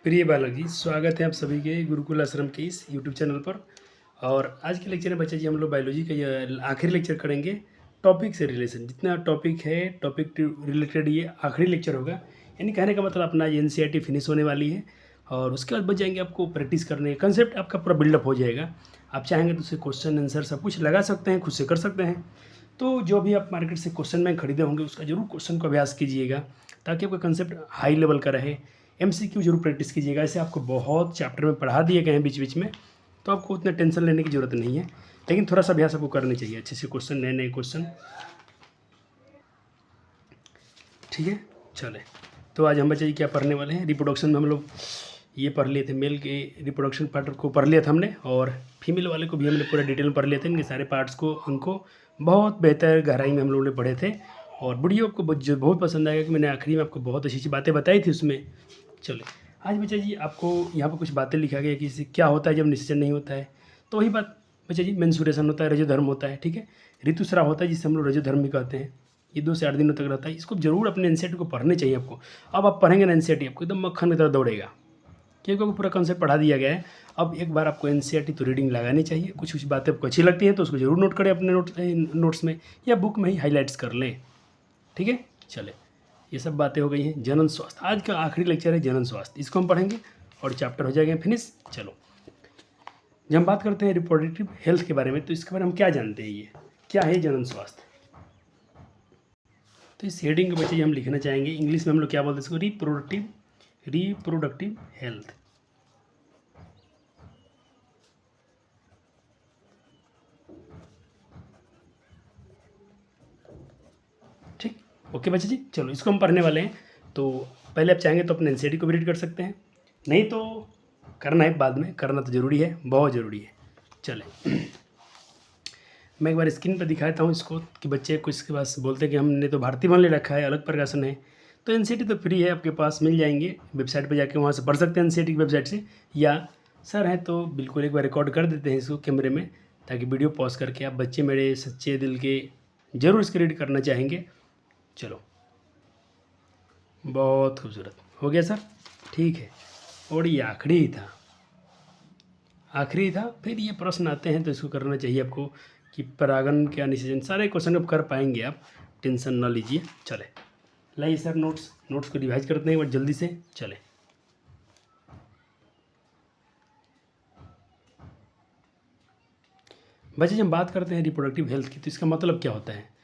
प्रिय बालक जी, स्वागत है आप सभी के गुरुकुल आश्रम के इस यूट्यूब चैनल पर। और आज के लेक्चर में बच्चे जी हम लोग बायोलॉजी का ये आखिरी लेक्चर करेंगे। टॉपिक से रिलेशन जितना टॉपिक है, टॉपिक रिलेटेड ये आखिरी लेक्चर होगा। यानी कहने का मतलब अपना ये एनसीईआरटी फिनिश होने वाली है और उसके बाद बच जाएंगे आपको प्रैक्टिस करने। कंसेप्ट आपका पूरा बिल्डअप हो जाएगा। आप चाहेंगे तो उससे क्वेश्चन आंसर सब कुछ लगा सकते हैं, खुद से कर सकते हैं। तो जो भी आप मार्केट से क्वेश्चन बैंक खरीदे होंगे उसका जरूर क्वेश्चन को अभ्यास कीजिएगा ताकि आपका कंसेप्ट हाई लेवल का रहे। एमसीक्यू जरूर प्रैक्टिस कीजिएगा। ऐसे आपको बहुत चैप्टर में पढ़ा दिए गए हैं बीच बीच में, तो आपको उतना टेंशन लेने की ज़रूरत नहीं है, लेकिन थोड़ा सा अभ्यास आपको करनी चाहिए अच्छे से क्वेश्चन, नए नए क्वेश्चन। ठीक है, चले। तो आज हम बच्चे क्या पढ़ने वाले हैं। रिप्रोडक्शन में हम लोग ये पढ़ लिए थे, मेल के रिप्रोडक्शन पार्ट को पढ़ लिया था हमने, और फीमेल वाले को भी हमने पूरा डिटेल में पढ़ लिए थे। इनके सारे पार्ट्स को उनको बहुत बेहतर गहराई में हम लोगों ने पढ़े थे। और वीडियो आपको बहुत पसंद आएगा कि मैंने आखिरी में आपको बहुत अच्छी अच्छी बातें बताई थी उसमें। चलो आज बच्चा जी आपको यहाँ पर कुछ बातें लिखा गया कि क्या होता है जब निषेचन नहीं होता है। तो वही बात बच्चा जी, मेंस्ट्रुएशन होता है, रजोधर्म होता है, ठीक है, ऋतुस्राव होता है जिसे हम लोग रजोधर्म भी कहते हैं। ये 2 से 8 दिनों तक रहता है। इसको जरूर अपने एनसीईआरटी को पढ़ने चाहिए आपको। अब आप पढ़ेंगे ना एनसीईआरटी, आपको एकदम मक्खन की तरह दौड़ेगा क्योंकि आपको पूरा कंसेप्ट पढ़ा दिया गया है। अब एक बार आपको एनसीईआरटी तो रीडिंग लगानी चाहिए। कुछ कुछ बातें आपको अच्छी लगती हैं तो उसको जरूर नोट करें अपने नोट्स में या बुक में ही हाईलाइट्स कर लें। ठीक है, चले। ये सब बातें हो गई हैं। जनन स्वास्थ्य आज का आखिरी लेक्चर है, जनन स्वास्थ्य। इसको हम पढ़ेंगे और चैप्टर हो जाएगा फिनिश। चलो, जब हम बात करते हैं रिप्रोडक्टिव हेल्थ के बारे में तो इसके बारे में हम क्या जानते हैं, ये क्या है जनन स्वास्थ्य। तो इस हेडिंग के बच्चे हम लिखना चाहेंगे, इंग्लिश में हम लोग क्या बोलते हैं इसको, रिप्रोडक्टिव हेल्थ। ठीक, ओके बच्चे जी, चलो इसको हम पढ़ने वाले हैं। तो पहले आप चाहेंगे तो अपने एनसीईआरटी को भी रीड कर सकते हैं, नहीं तो करना है बाद में, करना तो ज़रूरी है, बहुत ज़रूरी है। चले मैं एक बार स्क्रीन पर दिखाता हूँ इसको कि बच्चे कुछ के पास बोलते हैं कि हमने तो भारतीय वन ले रखा है, अलग प्रकाशन है। तो एनसीईआरटी तो फ्री है, आपके पास मिल जाएंगे, वेबसाइट पर जाके वहाँ से पढ़ सकते हैं एनसीईआरटी की वेबसाइट से। या सर हैं तो बिल्कुल एक बार रिकॉर्ड कर देते हैं इसको कैमरे में, ताकि वीडियो पॉज करके आप बच्चे मेरे सच्चे दिल के ज़रूर इसको रीड करना चाहेंगे। चलो, बहुत खूबसूरत हो गया सर, ठीक है। और ये आखिरी था। फिर ये प्रश्न आते हैं तो इसको करना चाहिए आपको कि परागण क्या निषेचन, सारे क्वेश्चन अब कर पाएंगे आप, टेंशन ना लीजिए। चले लाइए सर, नोट्स को रिवाइज करते हैं एक बार जल्दी से। चले बच्चे, जब हम बात करते हैं रिप्रोडक्टिव हेल्थ की तो इसका मतलब क्या होता है।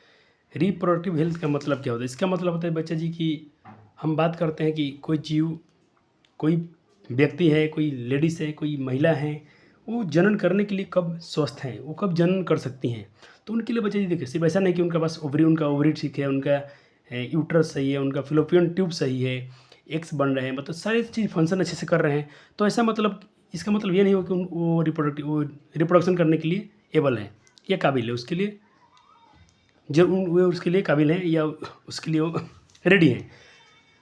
रिप्रोडक्टिव हेल्थ का मतलब क्या होता है, इसका मतलब होता है बच्चा जी कि हम बात करते हैं कि कोई जीव, कोई व्यक्ति है, कोई लेडीज़ है, कोई महिला है, वो जनन करने के लिए कब स्वस्थ हैं, वो कब जनन कर सकती हैं। तो उनके लिए बच्चे जी देखिए, सिर्फ ऐसा नहीं कि उनका बस उनका ओवरी ठीक है, उनका यूट्रस सही है, उनका फिलोपियन ट्यूब सही है, एग्स बन रहे हैं, मतलब सारी चीज़ फंक्शन अच्छे से कर रहे हैं। तो ऐसा मतलब, इसका मतलब ये नहीं हो कि वो रिप्रोडक्शन करने के लिए एबल है या काबिल है, उसके लिए जब वो उसके लिए काबिल हैं या उसके लिए वो रेडी हैं।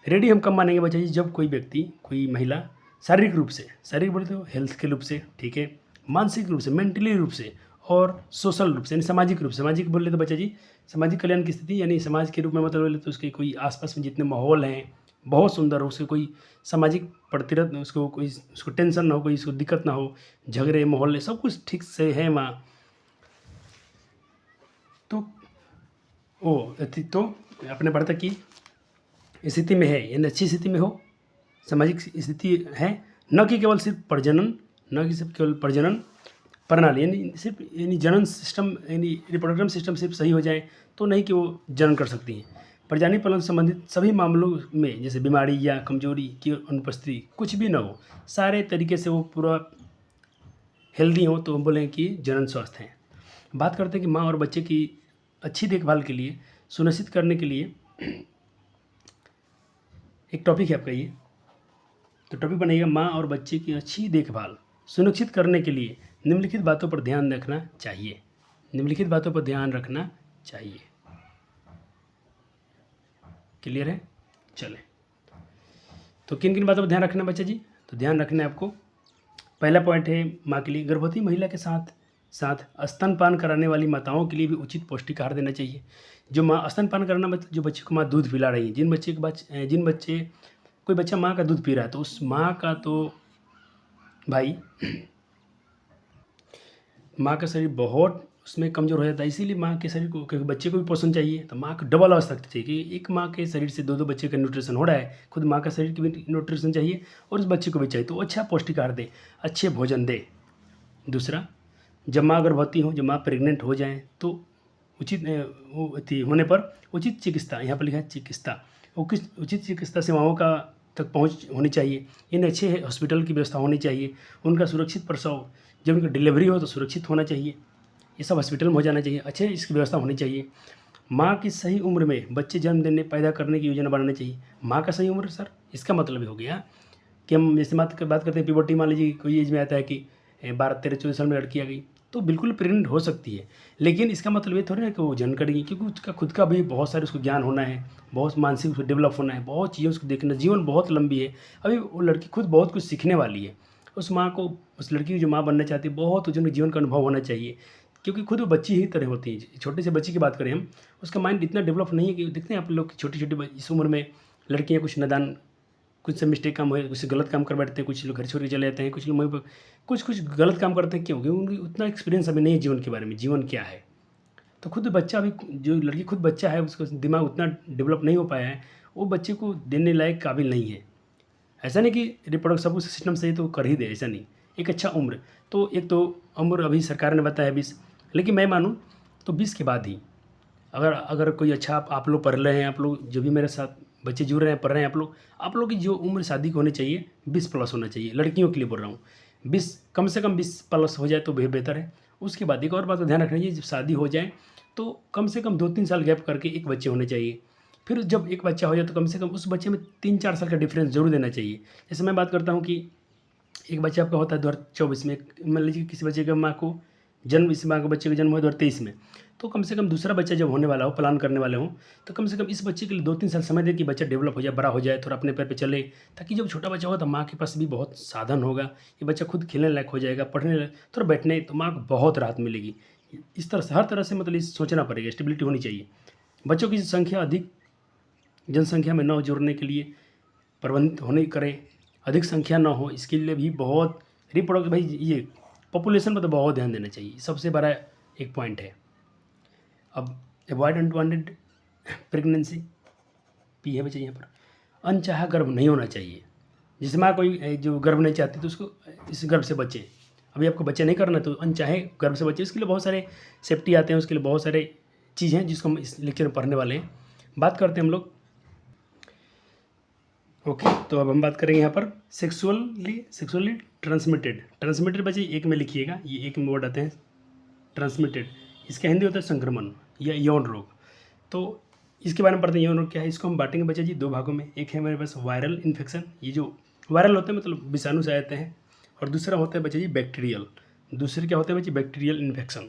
रेडी हम कब मानेंगे बच्चा जी, जब कोई व्यक्ति, कोई महिला शारीरिक रूप से, शारीरिक बोलते हो हेल्थ के रूप से, ठीक है, मानसिक रूप से, मेंटली रूप से, और सोशल रूप से यानी सामाजिक रूप से। सामाजिक बोल रहे तो बच्चा जी सामाजिक कल्याण की स्थिति, यानी समाज के रूप में मतलब बोले तो उसके कोई आसपास में जितने माहौल हैं बहुत सुंदर हो, उसके कोई सामाजिक प्रतिरत, उसको कोई, उसको टेंशन ना हो, कोई उसको दिक्कत ना हो, झगड़े मोहल्ले सब कुछ ठीक से है वहाँ। तो तो अपने बढ़ता की स्थिति में है, यानी अच्छी स्थिति में हो, सामाजिक स्थिति है, न कि केवल सिर्फ प्रजनन, न कि सिर्फ केवल प्रजनन प्रणाली, यानी सिर्फ यानी जनन सिस्टम, यानी रिप्रोडक्टिव सिस्टम सिर्फ सही हो जाए तो नहीं कि वो जनन कर सकती हैं। प्रजनन पालन संबंधित सभी मामलों में, जैसे बीमारी या कमजोरी की अनुपस्थिति कुछ भी ना हो, सारे तरीके से वो पूरा हेल्दी हो, तो हम बोलें कि जनन स्वास्थ्य है। बात करते हैं कि माँ और बच्चे की अच्छी देखभाल के लिए सुनिश्चित करने के लिए एक टॉपिक है आपका ये, तो टॉपिक बनेगा माँ और बच्चे की अच्छी देखभाल सुनिश्चित करने के लिए निम्नलिखित बातों पर ध्यान रखना चाहिए। निम्नलिखित बातों पर ध्यान रखना चाहिए। क्लियर है, चले। तो किन किन बातों पर ध्यान रखना बच्चा जी, तो ध्यान रखना है आपको। पहला पॉइंट है माँ के लिए, गर्भवती महिला के साथ साथ स्तनपान कराने वाली माताओं के लिए भी उचित पौष्टिक आहार देना चाहिए। जो माँ स्तनपान कराना मतलब जो बच्चे को माँ दूध पिला रही है, जिन बच्चे कोई बच्चा माँ का दूध पी रहा है तो उस माँ का तो भाई माँ का शरीर बहुत उसमें कमज़ोर हो जाता है। इसीलिए माँ के शरीर को, क्योंकि बच्चे को भी पोषण चाहिए, तो माँ को डबल आवश्यकता चाहिए कि एक माँ के शरीर से दो बच्चे का न्यूट्रिशन हो रहा है, खुद माँ का शरीर की भी न्यूट्रिशन चाहिए और उस बच्चे को भी चाहिए, तो अच्छा पौष्टिक आहार दे, अच्छे भोजन दे। दूसरा, जब माँ गर्भवती हो, जब माँ प्रेग्नेंट हो जाए तो उचित होने पर उचित चिकित्सा, यहाँ पर लिखा है चिकित्सा, उचित चिकित्सा सेवाओं का तक पहुँच होनी चाहिए। इन अच्छे हॉस्पिटल की व्यवस्था होनी चाहिए। उनका सुरक्षित प्रसव, जब उनकी डिलीवरी हो तो सुरक्षित होना चाहिए, ये सब हॉस्पिटल में हो जाना चाहिए, अच्छे इसकी व्यवस्था होनी चाहिए। माँ की सही उम्र में बच्चे जन्म देने पैदा करने की योजना बनानी चाहिए। माँ का सही उम्र सर, इसका मतलब ये हो गया कि हम जैसे बात करते हैं प्यूबर्टी, मान लीजिए कोई एज में आता है कि 12-13-14 साल में लड़की आ गई तो बिल्कुल प्रेग्नेंट हो सकती है, लेकिन इसका मतलब ये थोड़ी ना कि वो जन्म करेगी, क्योंकि उसका खुद का भी बहुत सारे उसको ज्ञान होना है, बहुत मानसिक उसको डेवलप होना है, बहुत चीज़ें उसको देखना, जीवन बहुत लंबी है। अभी वो लड़की खुद बहुत कुछ सीखने वाली है। उस माँ को, उस लड़की की जो माँ बनना चाहती है, बहुत उनके जीवन का अनुभव होना चाहिए, क्योंकि खुद वो बच्ची ही तरह होती है। छोटे से बच्ची की बात करें हम, उसका माइंड इतना डेवलप नहीं है कि देखते हैं आप लोग छोटी छोटी इस उम्र में लड़कियाँ कुछ नादान, कुछ से मिस्टेक काम हो, कुछ गलत काम कर बैठते हैं, कुछ लोग घर छोड़ के चले जाते हैं, कुछ लोग वहीं पर कुछ गलत काम करते हैं। क्यों? क्योंकि उनकी उतना एक्सपीरियंस अभी नहीं है जीवन के बारे में, जीवन क्या है। तो खुद बच्चा अभी, जो लड़की खुद बच्चा है, उसका दिमाग उतना डेवलप नहीं हो पाया है, वो बच्चे को देने लायक काबिल नहीं है। ऐसा नहीं कि रिप्रोडक्ट सब कुछ सिस्टम सही तो कर ही दे, ऐसा नहीं। एक अच्छा उम्र, तो एक तो उम्र अभी सरकार ने बताया 20, लेकिन मैं मानूँ तो 20 के बाद ही अगर अगर कोई अच्छा, आप लोग पढ़ रहे हैं, आप लोग जो भी मेरे साथ बच्चे जुड़ रहे हैं, पढ़ रहे हैं, आप लोग की जो उम्र शादी की होनी चाहिए 20 प्लस होना चाहिए, लड़कियों के लिए बोल रहा हूँ। 20 कम से कम 20 प्लस हो जाए तो बेहतर है। उसके बाद एक और बात का ध्यान रखना चाहिए, जब शादी हो जाए तो कम से कम 2-3 साल गैप करके एक बच्चे होने चाहिए। फिर जब एक बच्चा हो जाए तो कम से कम उस बच्चे में 3-4 साल का डिफरेंस जरूर देना चाहिए। जैसे मैं बात करता हूँ कि एक बच्चा आपका होता है 2024 में, मान लीजिए किसी बच्चे का माँ को जन्म, इस माँ के बच्चे का जन्म हुआ 2023 में, तो कम से कम दूसरा बच्चा जब होने वाला हो, प्लान करने वाले हों, तो कम से कम इस बच्चे के लिए 2-3 साल समय दें कि बच्चा डेवलप हो जाए, बड़ा हो जाए, थोड़ा अपने पैर पे चले, ताकि जब छोटा बच्चा होगा तो माँ के पास भी बहुत साधन होगा, ये बच्चा खुद खेलने लायक हो जाएगा, पढ़ने लायक, थोड़ा बैठने, तो माँ को बहुत राहत मिलेगी। इस तरह से हर तरह से मतलब ये सोचना पड़ेगा, स्टेबिलिटी होनी चाहिए। बच्चों की संख्या अधिक जनसंख्या में न जोड़ने के लिए प्रबंधित होने करें, अधिक संख्या ना हो, इसके लिए भी बहुत रिप्रोडक्ट, भाई ये पॉपुलेशन पर तो बहुत ध्यान देना चाहिए, सबसे बड़ा एक पॉइंट है। अब अवॉइड अनवांटेड प्रेगनेंसी, पी है बच्चे यहाँ पर, अनचाहा गर्भ नहीं होना चाहिए। जिस माँ कोई जो गर्भ नहीं चाहती तो उसको इस गर्भ से बचे। अभी आपको बच्चे नहीं करना तो अनचाहे गर्भ से बचे, इसके लिए बहुत सारे सेफ्टी आते हैं, उसके लिए बहुत सारे चीज़ हैं जिसको हम इस लेक्चर में पढ़ने वाले हैं। बात करते हैं हम लोग, ओके। तो अब हम बात करेंगे यहाँ पर सेक्सुअली ट्रांसमिटेड बच्चे एक में लिखिएगा, ये एक में वर्ड आते हैं ट्रांसमिटेड, इसका हिंदी होता है संक्रमण या यौन रोग। तो इसके बारे में पढ़ते हैं, यौन रोग क्या है। इसको हम बांटेंगे बच्चे जी 2 भागों में। एक है मेरे पास वायरल इन्फेक्शन, ये जो वायरल होते हैं मतलब विषाणु से आते हैं, और दूसरा होता है बच्चे जी बैक्टीरियल। दूसरे क्या होते हैं बच्चे, बैक्टीरियल इन्फेक्शन।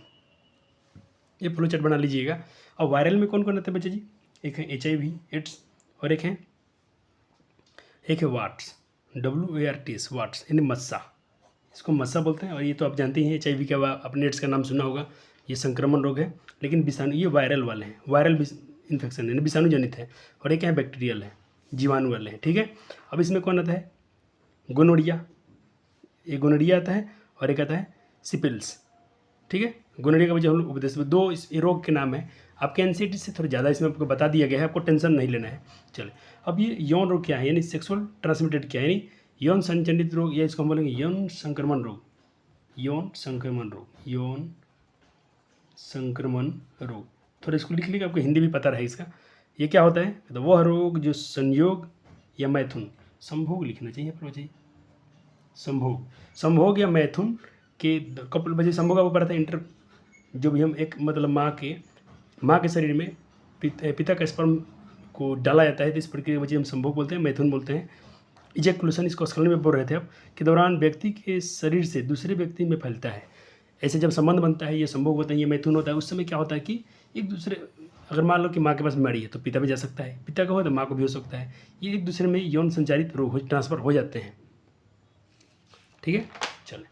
ये फ्लो चार्ट बना लीजिएगा। और वायरल में कौन कौन आते हैं बच्चे जी, एक है HIV एड्स, और एक है वाट्स, WARTS, वाट्स यानी मस्सा, इसको मस्सा बोलते हैं। और ये तो आप जानते हैं HIV का, आपने एड्स का नाम सुना होगा, ये संक्रमण रोग है, लेकिन विषाणु, ये वायरल वाले हैं, वायरल इन्फेक्शन यानी विषाणु जनित है, और एक है बैक्टीरियल है, जीवाणु वाले हैं, ठीक है। अब इसमें कौन आता है, गोनोरिया, ये गोनोरिया आता है, और एक आता है सिपिल्स, ठीक है। गोनोरिया का वजह हम लोग उपदेश में 2 इस रोग के नाम है। आपके एनसीईआरटी से थोड़ा ज़्यादा इसमें आपको बता दिया गया है, आपको टेंशन नहीं लेना है। चले, अब ये यौन रोग क्या है, यानी सेक्सुअल ट्रांसमिटेड क्या है, यानी यौन संचरित रोग, या इसको हम बोलेंगे यौन संक्रमण रोग, यौन संक्रमण रोग। थोड़ा इसको लिख लीजिएगा, आपको हिंदी भी पता रहे इसका। ये क्या होता है, तो वह रोग जो संयोग या मैथुन, संभोग लिखना चाहिए पर बच्चे, संभोग या मैथुन के कपल बजे, संभोग आपको पता था इंटर, जो भी हम एक मतलब माँ के शरीर में पिता का स्पर्म को डाला जाता है, तो इस प्रक्रिया की वजह हम संभोग बोलते हैं, मैथुन बोलते हैं। इजैकुलेशन, इसको स्खलन में बोल रहे थे आप, के दौरान व्यक्ति के शरीर से दूसरे व्यक्ति में फैलता है। ऐसे जब संबंध बनता है, ये संभोग होता है, ये मैथुन होता है। उस समय क्या होता है कि एक दूसरे, अगर मान लो कि माँ के पास बीमारी है तो पिता भी जा सकता है, पिता का हो तो माँ को भी हो सकता है, ये एक दूसरे में यौन संचारित रोग ट्रांसफर हो जाते हैं, ठीक है। चले,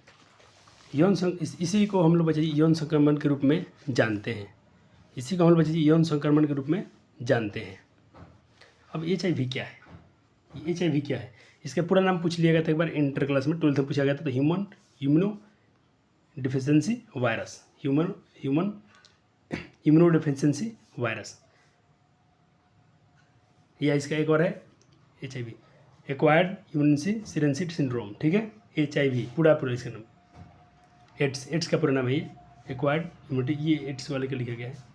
इसी को हम लोग बच्चे यौन संक्रमण के रूप में जानते हैं, इसी को हम लोग बच्चे यौन संक्रमण के रूप में जानते हैं। अब HIV क्या है, HIV क्या है, इसका पूरा नाम पूछ लिया गया था एक बार इंटर क्लास में, 12th में पूछा गया था। तो human immuno deficiency virus, human immunodeficiency virus, या इसका एक और है HIV, एक्वायर्ड इम्यूनोडेफिशिएंसी सिंड्रोम, ठीक है। HIV पूरा इसका नाम, एड्स का पूरा नाम है ये, एक्वायर्ड इम्यूनिटी, ये एड्स वाले का लिखा गया है।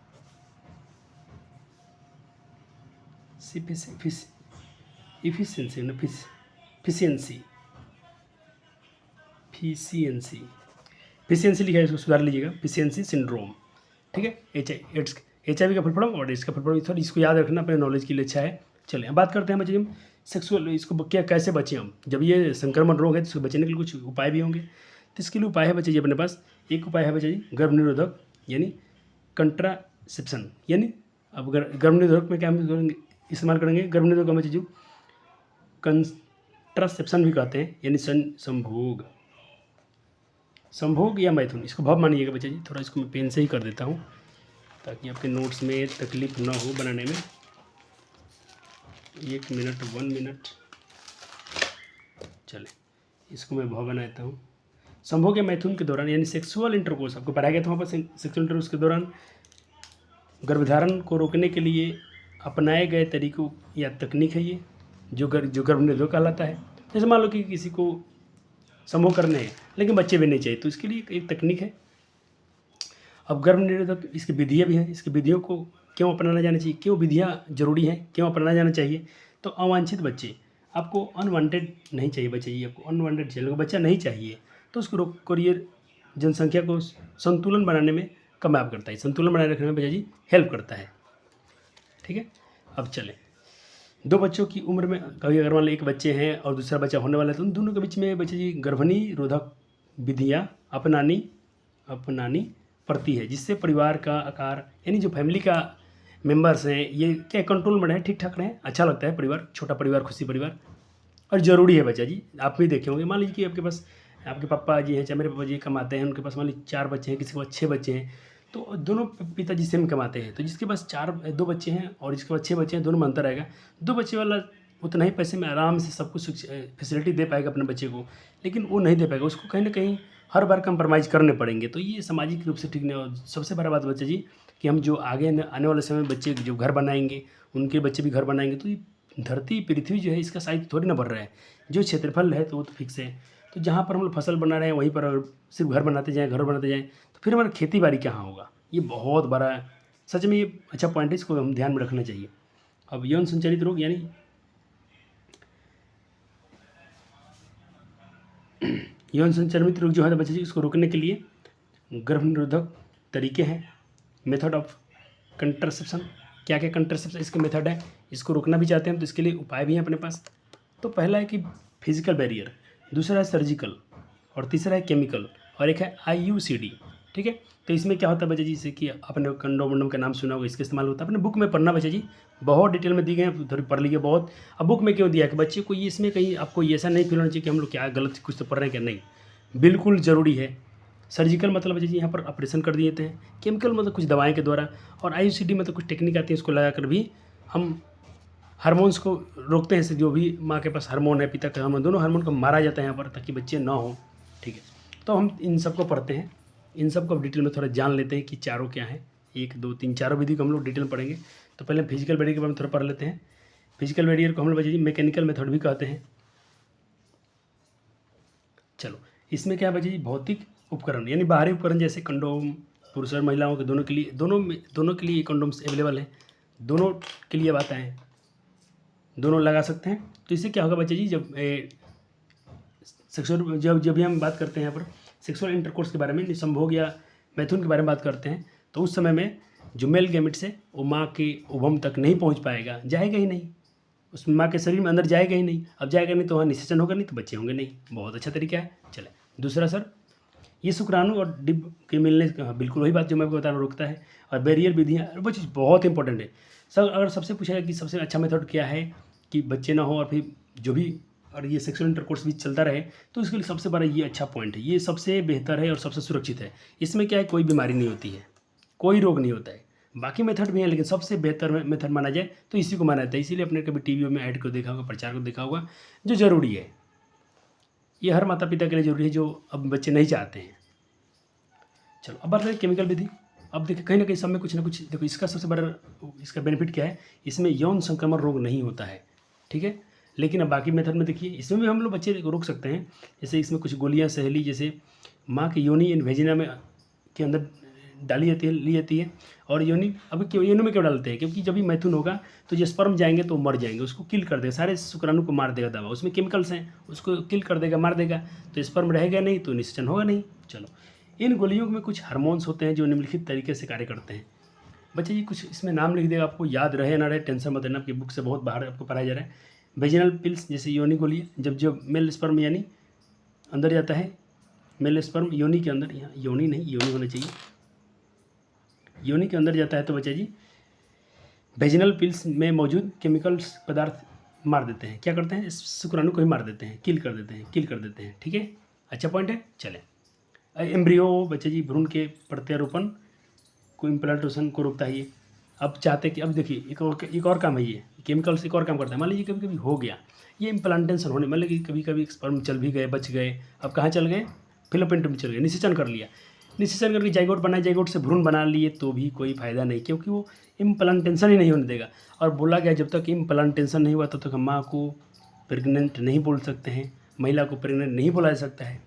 फिशियंसी लिखा है, इसको सुधार लीजिएगा, फिशियंसी सिंड्रोम, ठीक है। HIV का फुल फॉर्म और इसका फुल फॉर्म, थोड़ा इसको याद रखना अपने नॉलेज के लिए अच्छा है। चलिए अब बात करते हैं बच्चे हम सेक्सुअल, इसको क्या कैसे बचें हम, जब ये संक्रमण रोग है तो इसको बचने के लिए कुछ उपाय भी होंगे। तो इसके लिए उपाय है बच्चे जी अपने पास, एक उपाय है बच्चे जी गर्भ निरोधक यानी कंट्रासेप्शन, यानी अब गर्भ निरोधक में क्या हम करेंगे, इस्तेमाल करेंगे गर्भ निरोधक में जो कंट्रासेप्शन भी कहते हैं, यानी संभोग या मैथुन, इसको भाव मानिएगा बच्चे जी। थोड़ा इसको मैं पेन से ही कर देता हूँ ताकि आपके नोट्स में तकलीफ ना हो बनाने में। 1 मिनट, चले इसको मैं भाव बनाता हूँ। संभोग या मैथुन के दौरान यानी सेक्सुअल इंटरकोर्स, आपको पढ़ाया गया था वहाँ पर, सेक्सुअल इंटरकोर्स के दौरान गर्भधारण को रोकने के लिए अपनाए गए तरीकों या तकनीक है ये, जो गर्भ निरोधक कहलाता है। जैसे मान लो कि किसी को संभोग करने हैं लेकिन बच्चे भी नहीं चाहिए, तो इसके लिए एक तकनीक है। अब गर्भ निरोधक इसकी विधियाँ भी हैं, इसकी विधियों को क्यों अपनाना जाना चाहिए, क्यों विधियाँ जरूरी हैं, क्यों अपनाना जाना चाहिए। तो अवांछित बच्चे, आपको अनवांटेड नहीं चाहिए बच्चे, ये आपको अनवांटेड चाहिए, बच्चा नहीं चाहिए तो उसको रोक करियर जनसंख्या को संतुलन बनाने में कामयाब करता है, संतुलन बनाए रखने में बच्चा जी हेल्प करता है, ठीक है। अब चले, दो बच्चों की उम्र में कभी अगर मान लो एक बच्चे हैं और दूसरा बच्चा होने वाला है, तो उन दोनों के बीच में बच्चे जी गर्भनिरोधक विधियाँ अपनानी पड़ती है, जिससे परिवार का आकार यानी जो फैमिली का मेंबर्स हैं ये क्या कंट्रोल में रहें, ठीक ठाक रहें, अच्छा लगता है परिवार, छोटा परिवार खुशी परिवार, और ज़रूरी है बच्चा जी। आप भी देखे होंगे, मान लीजिए कि आपके पास आपके पापा जी हैं, चाहे मेरे पापा जी कमाते हैं, उनके पास मान लीजिए 4 बच्चे हैं, किसी के पास 6 बच्चे हैं, तो दोनों पिताजी सेम कमाते हैं, तो जिसके पास 2 बच्चे हैं और जिसके पास 6 बच्चे हैं, दोनों में अंतर आएगा। 2 बच्चे वाला उतना ही पैसे में आराम से सब कुछ फैसिलिटी दे पाएगा अपने बच्चे को, लेकिन वो नहीं दे पाएगा, उसको कहीं ना कहीं हर बार कंप्रोमाइज़ करने पड़ेंगे। तो ये सामाजिक रूप से ठीक नहीं। और सबसे बड़ा बात बच्चा जी कि हम जो आगे आने वाले समय में बच्चे जो घर बनाएंगे, उनके बच्चे भी घर बनाएंगे, तो ये धरती पृथ्वी जो है इसका साइज थोड़ी ना बढ़ रहा है, जो क्षेत्रफल है तो वो तो फिक्स है। तो जहाँ पर हम लोग फसल बना रहे हैं वहीं पर अगर सिर्फ घर बनाते जाएँ तो फिर हमारा खेती बाड़ी कहाँ होगा। ये बहुत बड़ा सच में ये अच्छा पॉइंट है, इसको हम ध्यान में रखना चाहिए। अब यौन संचालित रोग यानी यौन संचालित रोग जो है बच्चे जी, इसको रोकने के लिए गर्भ निरोधक तरीके हैं, मेथड ऑफ कंट्रासेप्शन। क्या क्या कंट्रासेप्शन इसके मेथड है, इसको रोकना भी चाहते हैं तो इसके लिए उपाय भी हैं अपने पास। तो पहला है कि फिजिकल बैरियर, दूसरा है सर्जिकल, और तीसरा है केमिकल, और एक है IUCD, ठीक है। तो इसमें क्या होता है बच्चे जी, जैसे कि आपने कंडोम वंडोम का नाम सुना होगा, इसका इस्तेमाल होता है, अपने बुक में पढ़ना बच्चे जी, बहुत डिटेल में दी गए हैं, थोड़ी पढ़ लीजिए बहुत। अब बुक में क्यों दिया कि बच्चे को ये इसमें कहीं आपको ये ऐसा नहीं फील होना चाहिए कि हम लोग क्या गलत कुछ तो पढ़ रहे हैं क्या, नहीं, बिल्कुल ज़रूरी है। सर्जिकल मतलब बच्चे जी यहाँ पर ऑपरेशन कर दिए थे, केमिकल मतलब कुछ दवाएँ के द्वारा, और IUCD मतलब कुछ टेक्निक आती है, उसको लगा कर भी हम हार्मोन्स को रोकते हैं। जो भी माँ के पास हार्मोन है, पिता का हार्मोन, दोनों हार्मोन को मारा जाता है यहाँ पर ताकि बच्चे ना हो, ठीक है। तो हम इन सब को पढ़ते हैं, इन सब को डिटेल में थोड़ा जान लेते हैं कि चारों क्या हैं, 1 2 3 चारों विधि को हम लोग डिटेल में पढ़ेंगे। तो पहले फिजिकल बैरियर के बारे में थोड़ा पढ़ लेते हैं। फिजिकल बैरियर को हम लोग बच्चे जी मैकेनिकल मेथड भी कहते हैं। चलो, इसमें क्या है बच्चे जी, भौतिक उपकरण यानी बाहरी उपकरण जैसे कंडोम, पुरुष और महिलाओं के दोनों के लिए, दोनों के लिए कंडोम्स अवेलेबल हैं, दोनों के लिए बात है, दोनों लगा सकते हैं। तो इससे क्या होगा बच्चे जी, जब सेक्सुअल जब भी हम बात करते हैं यहाँ पर सेक्सुअल इंटरकोर्स के बारे में, संभोग या मैथुन के बारे में बात करते हैं, तो उस समय में जो मेल गैमेट्स है वो माँ के ओवम तक नहीं पहुँच पाएगा, जाएगा ही नहीं, उस माँ के शरीर में अंदर जाएगा ही नहीं। अब जाएगा नहीं तो वहाँ निषेचन होगा नहीं, तो बच्चे होंगे नहीं। बहुत अच्छा तरीका है। चले दूसरा सर, ये शुक्राणु और डिब के मिलने, बिल्कुल वही बात जो मैं आपको बता रहा हूँ, रोकता है। और बैरियर विधियाँ, वो चीज़ बहुत इंपॉर्टेंट है सर। अगर सबसे पूछा जाए कि सबसे अच्छा मेथड क्या है कि बच्चे ना हो और फिर जो भी और ये सेक्सुअल इंटरकोर्स भी चलता रहे, तो इसके लिए सबसे बड़ा ये अच्छा पॉइंट है, ये सबसे बेहतर है और सबसे सुरक्षित है। इसमें क्या है, कोई बीमारी नहीं होती है, कोई रोग नहीं होता है, बाकी मेथड भी हैं, लेकिन सबसे बेहतर मेथड माना जाए तो इसी को माना जाता है। इसीलिए अपने कभी टीवी में ऐड को देखा होगा, प्रचार को देखा होगा, जो ज़रूरी है। ये हर माता पिता के लिए ज़रूरी है जो अब बच्चे नहीं चाहते हैं। चलो अब बात करें केमिकल विधि। अब देखिए कहीं ना कहीं सब में कुछ ना कुछ, देखो इसका सबसे बड़ा इसका बेनिफिट क्या है, इसमें यौन संक्रमण रोग नहीं होता है, ठीक है। लेकिन अब बाकी मेथड में देखिए, इसमें भी हम लोग बच्चे रोक सकते हैं। जैसे इसमें कुछ गोलियां सहेली, जैसे माँ की योनि इन वेजिना में के अंदर डाली जाती है, ली जाती है। और योनि, अब क्यों योनि में क्यों डालते हैं, क्योंकि जब भी मैथुन होगा तो जो स्पर्म जाएंगे तो मर जाएंगे, उसको किल कर देगा, सारे शुक्राणु को मार देगा दवा, उसमें केमिकल्स हैं, उसको किल कर देगा, मार देगा, तो स्पर्म रहेगा नहीं तो निषेचन होगा नहीं। चलो, इन गोलियों में कुछ हार्मोन्स होते हैं जो निम्नलिखित तरीके से कार्य करते हैं। बच्चे ये कुछ इसमें नाम लिख देगा, आपको याद रहे ना रहे टेंशन मत लेना, आपकी बुक से बहुत बाहर आपको पढ़ाया जा रहा है। वेजिनल पिल्स, जैसे योनि गोली, जब मेल स्पर्म यानी अंदर जाता है, मेल स्पर्म योनि के अंदर, यहाँ योनि नहीं योनि होना चाहिए, योनि के अंदर जाता है तो बच्चा जी वेजिनल पिल्स में मौजूद केमिकल्स पदार्थ मार देते हैं। क्या करते हैं, इस शुक्राणु को ही मार देते हैं, किल कर देते हैं, ठीक है। अच्छा पॉइंट है। चले, एम्ब्रियो बच्चे जी भ्रूण के प्रत्यारोपण को, इम्प्लांटेशन को रोकता है ये। अब चाहते कि, अब देखिए एक और काम है, ये केमिकल्स एक और काम करता है। मान लीजिए कभी कभी हो गया ये इम्प्लांटेशन होने, मतलब कि कभी कभी स्पर्म चल भी गए, बच गए, अब कहाँ चल गए, फिलोपेंट में चल गए, निषेचन कर लिया, निषेचन करके जाइगोट बनाए, जाइगोट से भ्रूण बना लिए, तो भी कोई फ़ायदा नहीं, क्योंकि वो इम्प्लांटेशन ही नहीं होने देगा। और बोला गया जब तक इम्प्लांटेशन नहीं हुआ तब तक माँ को प्रेग्नेंट नहीं बोल सकते हैं, महिला को प्रेग्नेंट नहीं बोला जा सकता है।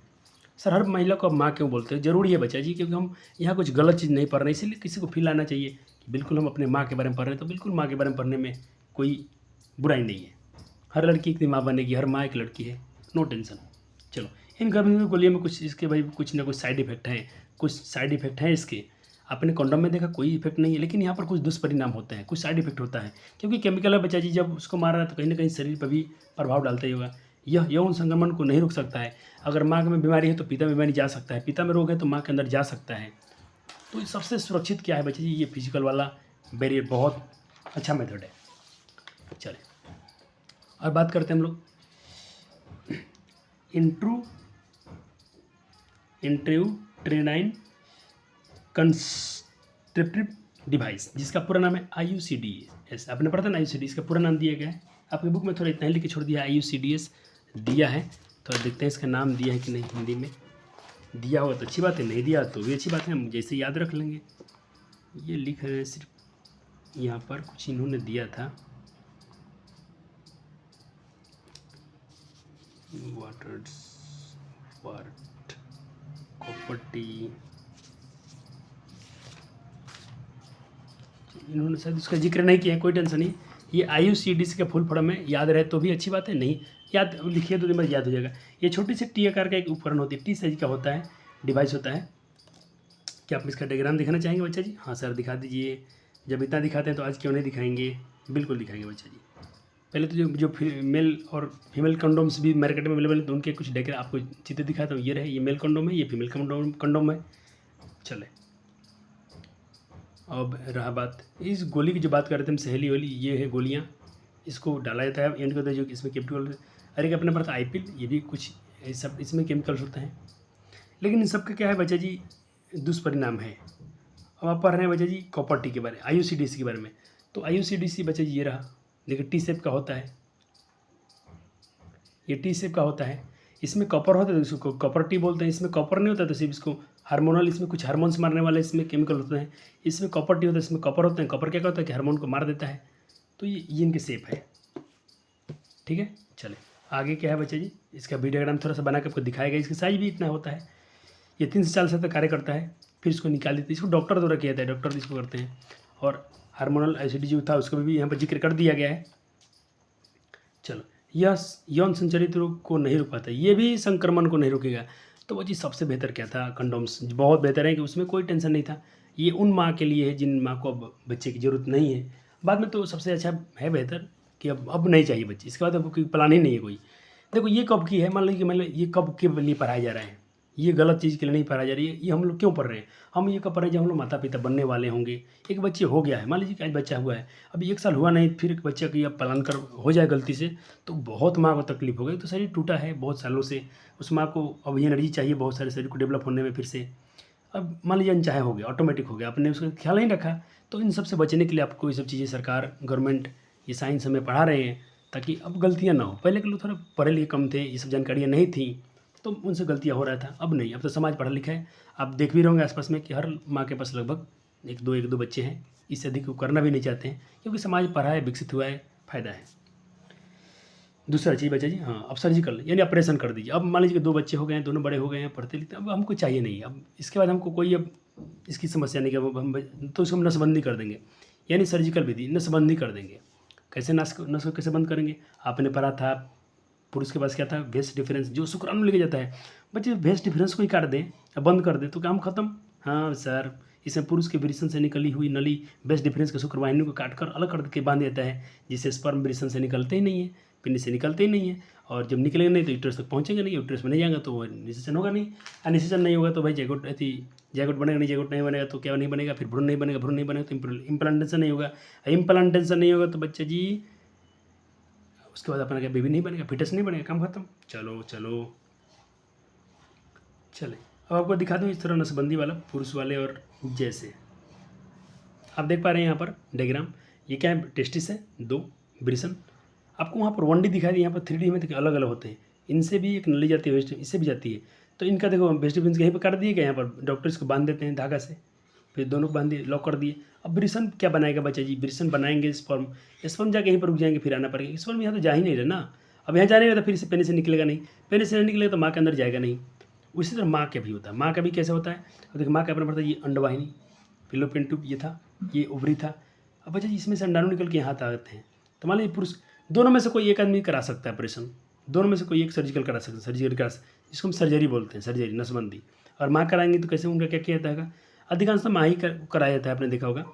सर हर महिला को अब माँ क्यों बोलते हैं, ज़रूरी है बच्चा जी, क्योंकि हम यहाँ कुछ गलत चीज़ नहीं पढ़ रहे, इसीलिए किसी को फील आना चाहिए कि बिल्कुल हम अपने माँ के बारे में पढ़ रहे हैं, तो बिल्कुल माँ के बारे में पढ़ने में कोई बुराई नहीं है। हर लड़की की माँ बनेगी, हर माँ एक लड़की है, नो टेंशन। चलो, इन गर्मी गोलियों में कुछ इसके भाई कुछ ना कुछ साइड इफेक्ट हैं, कुछ साइड इफेक्ट हैं इसके। आपने कॉन्डम में देखा कोई इफेक्ट नहीं है, लेकिन यहाँ पर कुछ दुष्परिणाम होते हैं, कुछ साइड इफेक्ट होता है, क्योंकि केमिकल है बच्चा जी, जब उसको मार रहा है तो कहीं ना कहीं शरीर पर भी प्रभाव डालता ही होगा। यह यौन संक्रमण को नहीं रोक सकता है। अगर माँ में बीमारी है तो पिता में बीमारी जा सकता है, पिता में रोग है तो माँ के अंदर जा सकता है। तो सबसे सुरक्षित क्या है बच्चे जी, ये फिजिकल वाला बैरियर बहुत अच्छा मेथड है। चलिए और बात करते हैं हम लोग इंट्रायूटेराइन कंसेप्टिव डिवाइस, जिसका पूरा नाम है IUCDS। आपने पढ़ा था ना IUCD, इसका पूरा नाम दिया गया है आपकी बुक में, थोड़ा इतना ही लिख के छोड़ दिया, IUCDS दिया है। थोड़ा देखते हैं इसका नाम दिया है कि नहीं, हिंदी में दिया होगा तो अच्छी बात है, नहीं दिया तो भी अच्छी बात है, हम जैसे याद रख लेंगे। ये लिख रहे हैं सिर्फ यहाँ पर कुछ इन्होंने दिया था, वाटर्स वाट प्रॉपर्टी, इन्होंने शायद उसका जिक्र नहीं किया है, कोई टेंशन नहीं। ये IUCDS का फुल फॉर्म है, याद रहे तो भी अच्छी बात है, नहीं याद लिखिए तो दिन याद हो जाएगा। ये छोटी सी टी आकार का एक उपकरण होती है, टी साइज का होता है, डिवाइस होता है। क्या आप इसका डायग्राम दिखाना चाहेंगे बच्चा जी? हाँ सर दिखा दीजिए, जब इतना दिखाते हैं तो आज क्यों नहीं दिखाएंगे, बिल्कुल दिखाएंगे बच्चा जी। पहले तो जो मेल और फीमेल कंडोम्स भी मार्केट में अवेलेबल है, तो उनके कुछ डायग्राम आपको चित्र दिखाता हूँ। ये रहे, ये मेल कंडोम है, ये फीमेल कंडोम है। चले, अब रहा बात इस गोली की, जो बात कर रहे थे हम सहेली वाली, ये है गोलियाँ, इसको डाला जाता है एंड करता है, जो इसमें केमिकल, अरे अपने पास आईपिल, ये भी कुछ सब इसमें केमिकल्स होते हैं। लेकिन इन सब का क्या है बच्चा जी, दुष्परिणाम है। अब आप पढ़ रहे हैं बच्चा जी कॉपर टी के बारे में, IUCDS के बारे में, तो IUCDS बच्चा जी ये रहा, देखिए टी शेप का होता है, ये टी शेप का होता है, इसमें कॉपर होता है तो इसको कॉपर टी बोलते हैं। इसमें कॉपर नहीं होता तो सिर्फ इसको हार्मोनल, इसमें कुछ हार्मोन्स मारने वाले इसमें केमिकल होते हैं, इसमें कॉपर टी होता है, इसमें कॉपर होते हैं। कॉपर क्या होता है कि हार्मोन को मार देता है। तो ये इनके शेप है, ठीक है। चले आगे क्या है बच्चे जी, इसका वीडियो डायग्राम थोड़ा सा बना के आपको दिखाएगा। इसका साइज भी इतना होता है, ये 3 से 4 साल तक कार्य करता है, फिर इसको निकाल देते हैं। इसको डॉक्टर द्वारा किया जाता है, डॉक्टर इसको करते हैं। और हार्मोनल IUCD जो था उसको भी यहाँ पर जिक्र कर दिया गया है। चलो, यह यौन संचालित रोग को नहीं रोक पाता, ये भी संक्रमण को नहीं रोकेगा। तो वो चीज़ सबसे बेहतर क्या था, कंडोम्स बहुत बेहतर है कि उसमें कोई टेंशन नहीं था। ये उन माँ के लिए है जिन माँ को अब बच्चे की ज़रूरत नहीं है। बाद में तो सबसे अच्छा है बेहतर कि अब नहीं चाहिए बच्चे, इसके बाद अब कोई प्लान ही नहीं है कोई। देखो ये कब की है, मान लीजिए ये कब के लिए पढ़ाया जा रहा है, ये गलत चीज़ के लिए नहीं पढ़ाई जा रही है। ये हम लोग क्यों पढ़ रहे हैं, हम ये कब पढ़ रहे हैं जब हम लोग माता पिता बनने वाले होंगे। एक बच्चे हो गया है, मान लीजिए कि आज बच्चा हुआ है, अभी 1 साल हुआ नहीं, फिर एक बच्चे की अब पालन कर हो जाए गलती से, तो बहुत माँ को तकलीफ हो गई। तो शरीर टूटा है बहुत सालों से, उस माँ को अब एनर्जी चाहिए बहुत सारे शरीर को डेवलप होने में फिर से। अब मान लीजिए अनचाहे हो गया, ऑटोमेटिक हो गया, आपने उसका ख्याल नहीं रखा। तो इन सब से बचने के लिए आपको ये सब चीज़ें सरकार, गवर्नमेंट, ये साइंस हमें पढ़ा रहे हैं ताकि अब गलतियाँ ना हो। पहले के लोग थोड़ा पढ़े लिखे कम थे, ये सब जानकारियाँ नहीं थी, तो उनसे गलतियाँ हो रहा था। अब नहीं, अब तो समाज पढ़ा लिखा है। आप देख भी रहोगे आसपास में कि हर माँ के पास लगभग एक दो बच्चे हैं। इससे अधिक वो करना भी नहीं चाहते हैं, क्योंकि समाज पढ़ा है, विकसित हुआ है, फ़ायदा है। दूसरा चीज़ बच्चा जी, हाँ, अब सर्जिकल यानी ऑपरेशन कर दीजिए। अब मान लीजिए कि 2 बच्चे हो गए हैं, दोनों बड़े हो गए हैं, पढ़ते लिखते, अब हमको चाहिए नहीं। अब इसके बाद हमको कोई अब इसकी समस्या नहीं कि अब हम तो उसको हम नसबंदी कर देंगे, यानी सर्जिकल विधि नसबंदी कर देंगे। कैसे नस को कैसे बंद करेंगे? आपने पढ़ा था पुरुष के पास क्या था, वेस्ट डिफरेंस, जो शुक्राणु लेके जाता है। बच्चे वेस्ट डिफरेंस को ही काट दें, बंद कर दें तो काम खत्म। हाँ सर, इसमें पुरुष के वृषण से निकली हुई नली वेस्ट डिफरेंस के शुक्रवाहिनी को काटकर अलग करके बांध देता है, जिससे स्पर्म वृषण से निकलते ही नहीं है, पिंड से निकलते ही नहीं है, और जब निकलेंगे नहीं तो यूट्रस तक पहुँचेंगे नहीं, यूट्रस में नहीं जाएगा तो निषेचन होगा नहीं, और निषेचन नहीं होगा तो भाई जैगोट बनेगा नहीं, जैगोट नहीं बनेगा तो क्या नहीं बनेगा, फिर भ्रूण नहीं बनेगा, भ्रूण नहीं बनेगा तो इम्प्लांटेशन नहीं होगा, इम्प्लांटेशन नहीं होगा तो बच्चा जी उसके बाद अपना क्या बेबी नहीं बनेगा, फिटस नहीं बनेगा, काम खत्म। चलो चले, अब आपको दिखा दूँ इस तरह नसबंदी वाला पुरुष वाले और जैसे आप देख पा रहे हैं यहाँ पर डायग्राम। ये क्या है, टेस्टिस है, 2 वृषण। आपको वहाँ पर 1D दिखाई दी, यहाँ पर 3D में देखिए अलग अलग होते हैं। इनसे भी एक नली जाती है वेस्ट, इससे भी जाती है। तो इनका देखो वेस्ट डिफरेंस यहीं पर काट दिए गए, यहाँ पर डॉक्टर इसको बांध देते हैं धागा से, फिर दोनों को बांध दिए, लॉक कर दिए। अब वृषण क्या बनाएगा बच्चा जी, वृषण बनाएंगे स्पर्म जाके यहीं पर रुक जाएंगे, फिर आना पड़ेगा। स्पर्म यहाँ तो जा ही नहीं रहा ना, अब यहाँ जाने का तो फिर से पेने से निकलेगा नहीं, पेने से नहीं निकलेगा तो माँ के अंदर जाएगा नहीं। उसी तरह माँ का भी होता है, माँ का भी कैसे होता है। अब देखिए माँ का अपना पड़ता है, ये अंडवाहिनी, फिलोपियन ट्यूब ये था, ये ओवरी था। अब बच्चा जी इसमें से अंडाणु निकल के यहाँ आते हैं। तो मान लीजिए पुरुष, दोनों में से कोई एक आदमी करा सकता है ऑपरेशन, दोनों में से कोई एक सर्जिकल करा सकता है, सर्जिकल करा, जिसको हम सर्जरी बोलते हैं, सर्जरी नसबंदी। और माँ कराएंगे तो कैसे, उनका क्या किया जाता है, अधिकांश तो माँ ही कराया जाता है, आपने देखा होगा।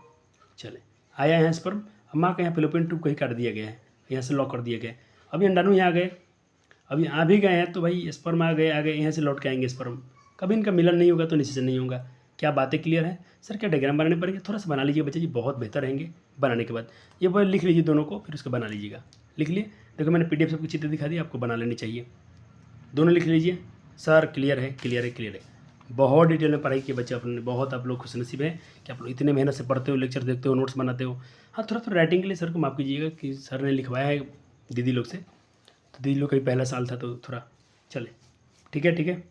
चले, आया यहाँ स्पर्म, अब माँ का यहाँ फिलोपियन ट्यूब को ही काट दिया गया है, यहाँ से लॉक कर दिया गया है। अभी अंडाणु यहाँ आ गए, अभी आ भी गए हैं तो भाई स्पर्म आ गए, यहाँ से लौट के आएंगे स्पर्म। कभी इनका मिलन नहीं होगा तो निषेचन नहीं होगा। क्या बातें क्लियर है सर? क्या डायग्राम बनाने पड़ेंगे, थोड़ा सा बना लीजिए बच्चे जी, बहुत बेहतर रहेंगे बनाने के बाद। ये वो लिख लीजिए दोनों को, फिर उसको बना लीजिएगा। लिख लिए, देखो मैंने PDF सबको चित्र दिखा दिया, आपको बना लेनी चाहिए। दोनों लिख लीजिए सर, क्लियर है, क्लियर है, क्लियर है। बहुत डिटेल में पढ़ाई की बच्चे अपने, बहुत आप लोग खुशनसीब हैं कि आप लोग इतने मेहनत से पढ़ते हो, लेक्चर देखते हो, नोट्स बनाते हो। हाँ, थोड़ा थोड़ा राइटिंग के लिए सर को माफ़ कीजिएगा कि सर ने लिखवाया है दीदी लोग से, तो दीदी लोग का भी पहला साल था तो थोड़ा चले। ठीक है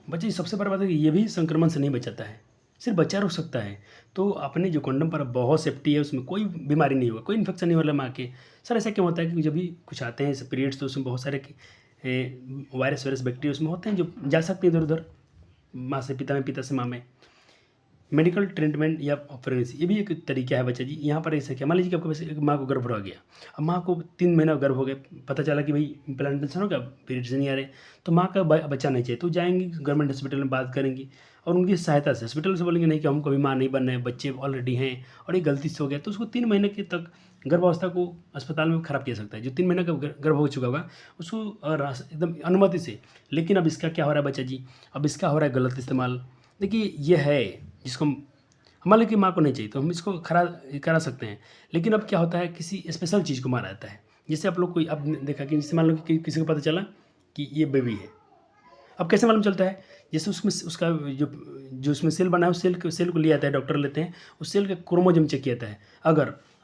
बच्चे, सबसे बड़ी बात है कि ये भी संक्रमण से नहीं बचाता है, सिर्फ बच्चा रुक सकता है। तो अपने जो कंडम पर बहुत सेफ्टी है, उसमें कोई बीमारी नहीं होगा, कोई इन्फेक्शन नहीं वाला माँ के। सर ऐसा क्यों होता है कि जब भी कुछ आते हैं पीरियड्स तो उसमें बहुत सारे वायरस बैक्टीरिया उसमें होते हैं जो जा सकते हैं इधर उधर, माँ से पिता में, पिता से माँ में। मेडिकल ट्रीटमेंट या प्रेगनेंसी, ये भी एक तरीका है बच्चा जी। यहाँ पर ऐसा क्या, मान लीजिए कि आपको वैसे एक माँ को गर्भ रह गया, अब माँ को 3 महीना गर्भ हो गया, पता चला कि भाई इम्प्लांटेशन हो गया, पीरियड्स नहीं आ रहे, तो माँ का बच्चा नहीं चाहिए, तो जाएंगी गवर्नमेंट हॉस्पिटल में, बात करेंगी और उनकी सहायता से हॉस्पिटल से बोलेंगे नहीं कि हमको भी माँ नहीं बनना है, बच्चे ऑलरेडी हैं और ये गलती से हो गया, तो उसको 3 महीने के तक गर्भावस्था को अस्पताल में खराब किया सकता है। जो 3 महीने का गर्भ हो चुका होगा उसको एकदम अनुमति से। लेकिन अब इसका क्या हो रहा है बच्चा जी, अब इसका हो रहा है गलत इस्तेमाल। देखिए ये है जिसको मान लो कि माँ को नहीं चाहिए तो हम इसको करा सकते हैं। लेकिन अब क्या होता है, किसी स्पेशल चीज़ को मारा जाता है। जैसे आप लोग कोई अब देखा कि जैसे मान लो कि किसी को पता चला कि ये बेबी है, अब कैसे मालूम चलता है, जैसे उसमें उसका जो उसमें सेल बना है उस सेल को लिया जाता है, डॉक्टर लेते हैं, उस सेल का क्रोमोजोम चेक किया जाता है।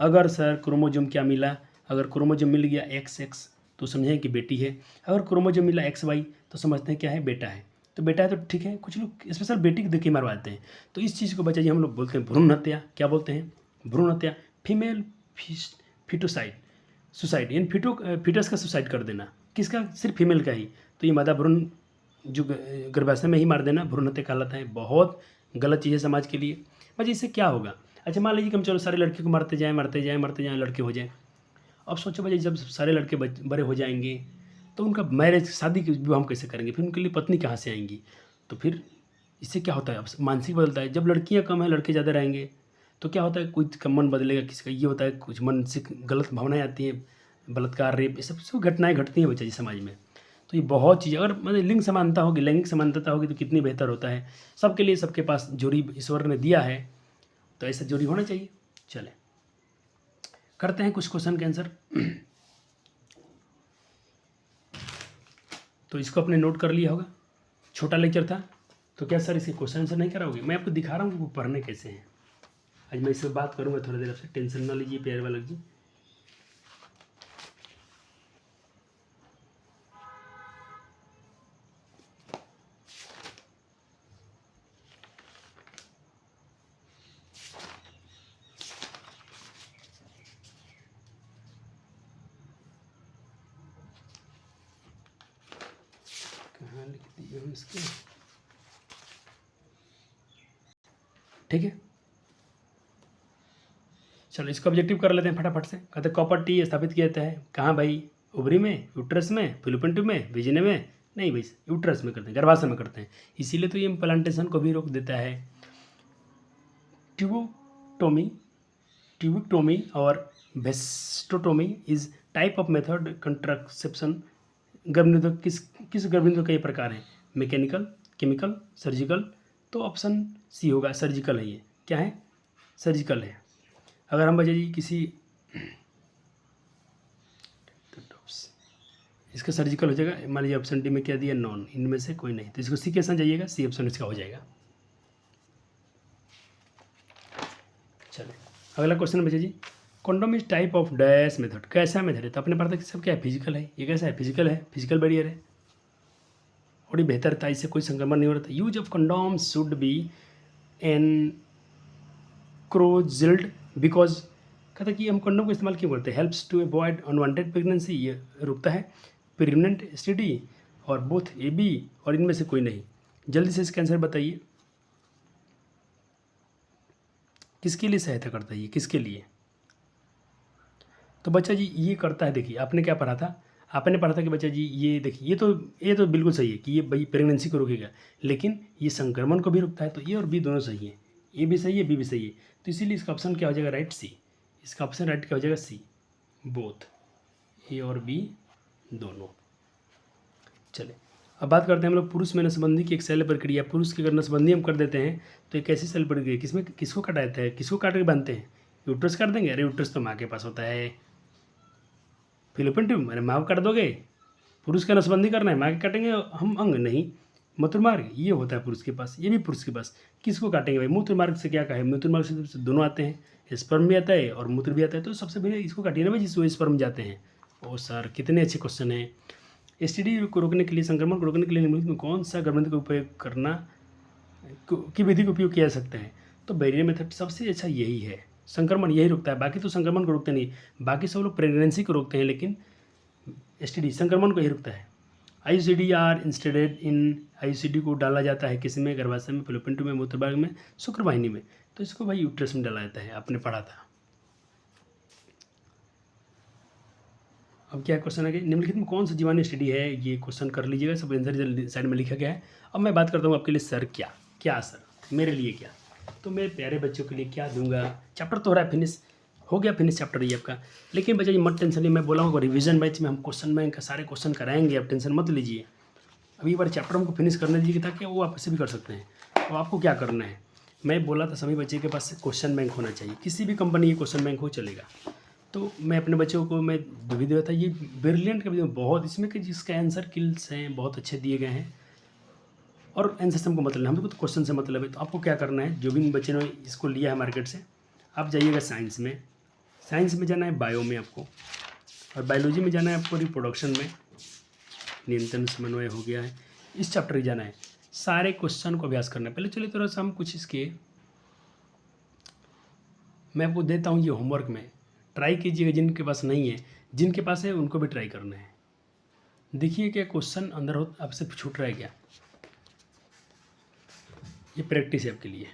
अगर सर क्रोमोजोम क्या मिला, अगर क्रोमोजोम मिल गया XX तो समझें कि बेटी है, अगर क्रोमोजोम मिला XY तो समझते हैं क्या है, बेटा है। तो बेटा है तो ठीक है, कुछ लोग स्पेशल बेटी को देख के मरवाते हैं। तो इस चीज़ को बच्चा जी हम लोग बोलते हैं भ्रूण हत्या। क्या बोलते हैं, भ्रूण हत्या, फीमेल फिटोसाइड सुसाइड, यानी फिटस का सुसाइड कर देना। किसका, सिर्फ फीमेल का ही। तो ये मादा भ्रूण जो गर्भाशय में ही मार देना भ्रूण हत्या कहलाता है। बहुत गलत चीज़ है समाज के लिए। बच्चे इससे क्या होगा, अच्छा मान लीजिए कि हम चलो सारे लड़के को मारते जाएँ लड़के हो जाएँ। अब सोचो भाई, जब सारे लड़के बड़े हो जाएंगे तो उनका मैरिज, शादी की विवाह हम कैसे करेंगे, फिर उनके लिए पत्नी कहाँ से आएंगी। तो फिर इससे क्या होता है, अब मानसिक बदलता है। जब लड़कियाँ कम है लड़के ज़्यादा रहेंगे तो क्या होता है, कोई का मन बदलेगा, किसी का ये होता है, कुछ मानसिक गलत भावनाएं आती हैं, बलात्कार, रेप, ये सब घटनाएं घटती हैं बच्चा जी समाज में। तो ये बहुत चीज़, अगर मतलब लिंग समानता होगी, लैंगिक समानता होगी तो कितनी बेहतर होता है सबके लिए। सबके पास जोड़ी ईश्वर ने दिया है तो ऐसा जोड़ी होना चाहिए। चले करते हैं कुछ क्वेश्चन के आंसर। तो इसको आपने नोट कर लिया होगा, छोटा लेक्चर था। तो क्या सर इसके क्वेश्चन आंसर नहीं कराओगे? मैं आपको दिखा रहा हूँ कि वो पढ़ने कैसे हैं। आज मैं इससे बात करूँगा थोड़ी देर, आपसे टेंशन ना लीजिए प्यारे बालक जी। कहाँ लिख दिए हम इसके, ठीक है। चलो इसको ऑब्जेक्टिव कर लेते हैं फटाफट से। कहते हैं कॉपर टी स्थापित किया जाता है कहाँ भाई? ओवरी में, यूट्रस में, फिलोपियन ट्यूब में, विजिने में? नहीं भाई, यूट्रस में करते हैं, गर्भाशय में करते हैं। इसीलिए तो ये इम्प्लांटेशन को भी रोक देता है। ट्यूबोटोमी, ट्यूबिक्टोमी और vasectomy is type of method contraception. गर्भनिरोधक किस गर्भनिरोधक का ये प्रकार है? Mechanical, chemical, surgical? तो ऑप्शन सी होगा, सर्जिकल है ये। क्या है? सर्जिकल है। अगर हम बच्चे जी किसी इसका सर्जिकल हो जाएगा, मान लीजिए ऑप्शन डी में क्या दिया, नॉन, इनमें से कोई नहीं, तो इसको सी के साथ जाइएगा, सी ऑप्शन इसका हो जाएगा। चलो अगला क्वेश्चन बच्चे जी, condom is type of dash method, कैसा मेथड है? तो अपने पता कि सब क्या है, फिजिकल है। ये कैसा है? फिजिकल है, फिजिकल बैरियर है, थोड़ी बेहतर था, इससे कोई संक्रमण नहीं हो रहा था। Use of condom should be encouraged because, कहता कि हम कंडोम का इस्तेमाल क्यों करते हैं? Helps to avoid unwanted pregnancy, ये रुकता है प्रेग्नेंट एसटीडी और बोथ ए बी, और इनमें से कोई नहीं। जल्दी से इसका आंसर बताइए, किसके लिए सहायता करता है ये, किसके लिए? तो बच्चा जी ये करता है, देखिए आपने क्या पढ़ा था, आपने पढ़ा था कि बच्चा जी ये देखिए ये तो बिल्कुल सही है कि ये भाई प्रेगनेंसी को रोकेगा, लेकिन ये संक्रमण को भी रोकता है। तो ए और बी दोनों सही है, ए भी सही है, बी भी सही है। तो इसीलिए इसका ऑप्शन क्या हो जाएगा? राइट, सी। इसका ऑप्शन राइट क्या हो जाएगा? सी, बोथ, ए और बी दोनों। चले अब बात करते हैं हम लोग पुरुष में नसबंदी की एक शैल्य प्रक्रिया। पुरुष की अगर नसबंदी हम कर देते हैं तो एक ऐसी शैल्य प्रक्रिया किसमें किसको काटा जाता है, किसको काट के बांधते हैं? यूट्रस काट देंगे? अरे यूट्रस तो माँ के पास होता है। फिलोपियन ट्यूब, अरे माँ को काट दोगे? पुरुष का नसबंदी करना है, माँ के काटेंगे हम अंग? नहीं, मूत्रमार्ग ये होता है पुरुष के पास, ये भी पुरुष के पास। किसको काटेंगे भाई? मूत्रमार्ग से क्या कहे, मूत्रमार्ग से दोनों आते हैं, स्पर्म भी आता है और मूत्र भी आता है। तो सबसे पहले इसको काटिए ना भाई, जिसको स्पर्म जाते हैं। ओ सर कितने अच्छे क्वेश्चन हैं। एसटीडी को रोकने के लिए, संक्रमण को रोकने के लिए निम्नलिखित में कौन सा गर्भनिरोधक का उपयोग करना की विधि का उपयोग किया जा सकता है? तो बैरियर मेथड सबसे अच्छा यही है, संक्रमण यही रोकता है। बाकी तो संक्रमण को रोकते नहीं, बाकी सब लोग प्रेगनेंसी को रोकते हैं, लेकिन एसटीडी संक्रमण को ही रोकता है। आईयूसीडी आर इंस्टेडेड इन, आईयूसीडी को डाला जाता है किसमें? गर्भाशय में, फिलोपियन ट्यूब में, मूत्रभाग में, शुक्रवाहिनी में। तो इसको भाई यूट्रस में डाला जाता है, आपने पढ़ा था। अब क्या क्वेश्चन है कि निम्नलिखित में कौन सा जीवाणु स्टडी है? ये क्वेश्चन कर लीजिएगा, सब आंसर साइड में लिखा गया है। अब मैं बात करता हूँ आपके लिए सर क्या सर मेरे लिए क्या, तो मेरे प्यारे बच्चों के लिए क्या दूंगा। चैप्टर तो हो रहा है फिनिश, हो गया फिनिश चैप्टर ये आपका। लेकिन बच्चा जी मत टेंशन नहीं, मैं बोला हूँ रिवीजन बैच में हम क्वेश्चन बैंक का सारे क्वेश्चन कराएंगे, आप टेंशन मत लीजिए। अभी बार चैप्टर हमको फिनिश करने दीजिए ताकि वो आप इसे भी कर सकते हैं। तो आपको क्या करना है, मैं बोला था सभी बच्चे के पास क्वेश्चन बैंक होना चाहिए, किसी भी कंपनी की क्वेश्चन बैंक हो चलेगा। तो मैं अपने बच्चों को मैं वीडियो था, ये ब्रिलियंट का वीडियो बहुत, इसमें कि जिसका आंसर किल्स हैं बहुत अच्छे दिए गए हैं और आंसर से हमको मतलब है, हमको तो क्वेश्चन से मतलब है। तो आपको क्या करना है, जो भी बच्चे ने इसको लिया है मार्केट से, आप जाइएगा साइंस में, साइंस में जाना है बायो में आपको, और बायोलॉजी में जाना है आपको रिप्रोडक्शन में, नियंत्रण समन्वय हो गया है, इस चैप्टर में जाना है। सारे क्वेश्चन को अभ्यास करना है। पहले चलिए थोड़ा सा हम कुछ इसके मैं आपको देता हूँ ये होमवर्क में, ट्राई कीजिएगा। जिनके पास नहीं है, जिनके पास है उनको भी ट्राई करना है। देखिए क्या क्वेश्चन अंदर हो आपसे छूट रहा है क्या, ये प्रैक्टिस है आपके लिए।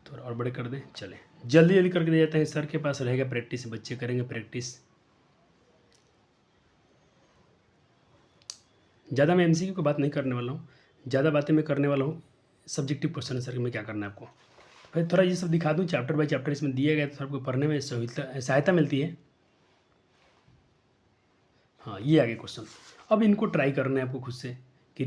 थोड़ा और बड़े कर दें, चले जल्दी जल्दी करके दे जाते हैं। सर के पास रहेगा प्रैक्टिस, बच्चे करेंगे प्रैक्टिस। ज़्यादा मैं एमसीक्यू की बात नहीं करने वाला हूँ, ज़्यादा बातें मैं करने वाला हूँ सब्जेक्टिव क्वेश्चन है सर में क्या करना है आपको। भाई थोड़ा ये सब दिखा दूँ चैप्टर बाई चैप्टर इसमें दिया गया, तो आपको पढ़ने में सहायता मिलती है। हाँ ये आगे क्वेश्चन, अब इनको ट्राई करना है आपको खुद से कि